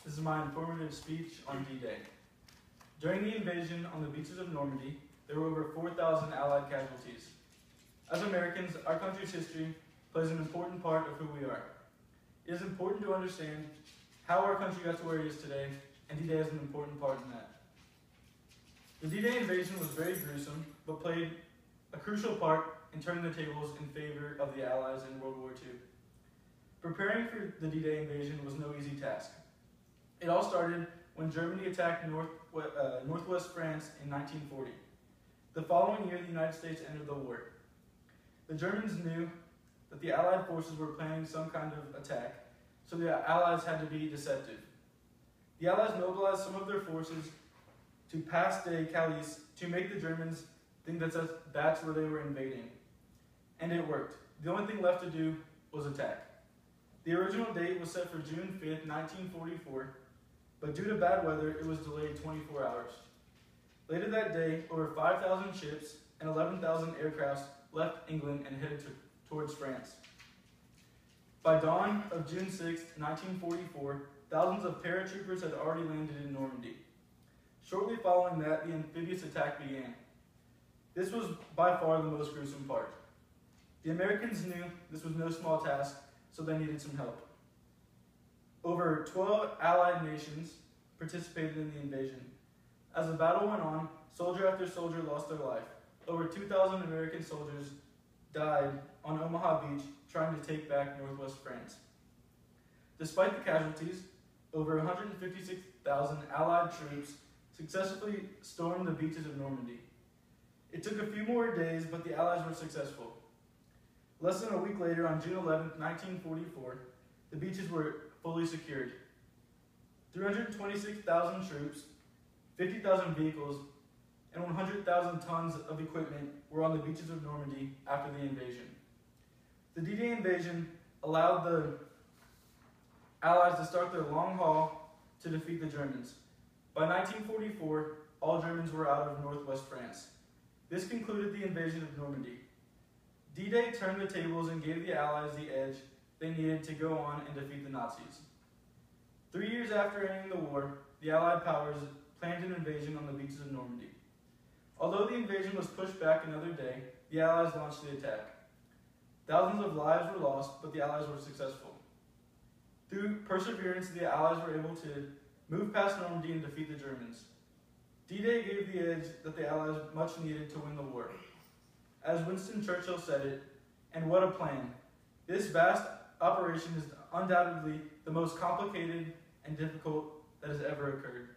This is my informative speech on D-Day. During the invasion on the beaches of Normandy, there were over 4,000 Allied casualties. As Americans, our country's history plays an important part of who we are. It is important to understand how our country got to where it is today, and D-Day is an important part in that. The D-Day invasion was very gruesome, but played a crucial part in turning the tables in favor of the Allies in World War II. Preparing for the D-Day invasion was no easy task. It all started when Germany attacked Northwest France in 1940. The following year, the United States entered the war. The Germans knew that the Allied forces were planning some kind of attack, so the Allies had to be deceptive. The Allies mobilized some of their forces to Pas-de Calais to make the Germans think that that's where they were invading. And it worked. The only thing left to do was attack. The original date was set for June 5th, 1944, but due to bad weather, it was delayed 24 hours. Later that day, over 5,000 ships and 11,000 aircrafts left England and headed towards France. By dawn of June 6, 1944, thousands of paratroopers had already landed in Normandy. Shortly following that, the amphibious attack began. This was by far the most gruesome part. The Americans knew this was no small task, so they needed some help. Over 12 Allied nations participated in the invasion. As the battle went on, soldier after soldier lost their life. Over 2,000 American soldiers died on Omaha Beach trying to take back Northwest France. Despite the casualties, over 156,000 Allied troops successfully stormed the beaches of Normandy. It took a few more days, but the Allies were successful. Less than a week later, on June 11, 1944, the beaches were fully secured. 326,000 troops, 50,000 vehicles, and 100,000 tons of equipment were on the beaches of Normandy after the invasion. The D-Day invasion allowed the Allies to start their long haul to defeat the Germans. By 1944, all Germans were out of Northwest France. This concluded the invasion of Normandy. D-Day turned the tables and gave the Allies the edge they needed to go on and defeat the Nazis. 3 years after ending the war, the Allied powers planned an invasion on the beaches of Normandy. Although the invasion was pushed back another day, the Allies launched the attack. Thousands of lives were lost, but the Allies were successful. Through perseverance, the Allies were able to move past Normandy and defeat the Germans. D-Day gave the edge that the Allies much needed to win the war. As Winston Churchill said it, and what a plan. This vast operation is undoubtedly the most complicated and difficult that has ever occurred.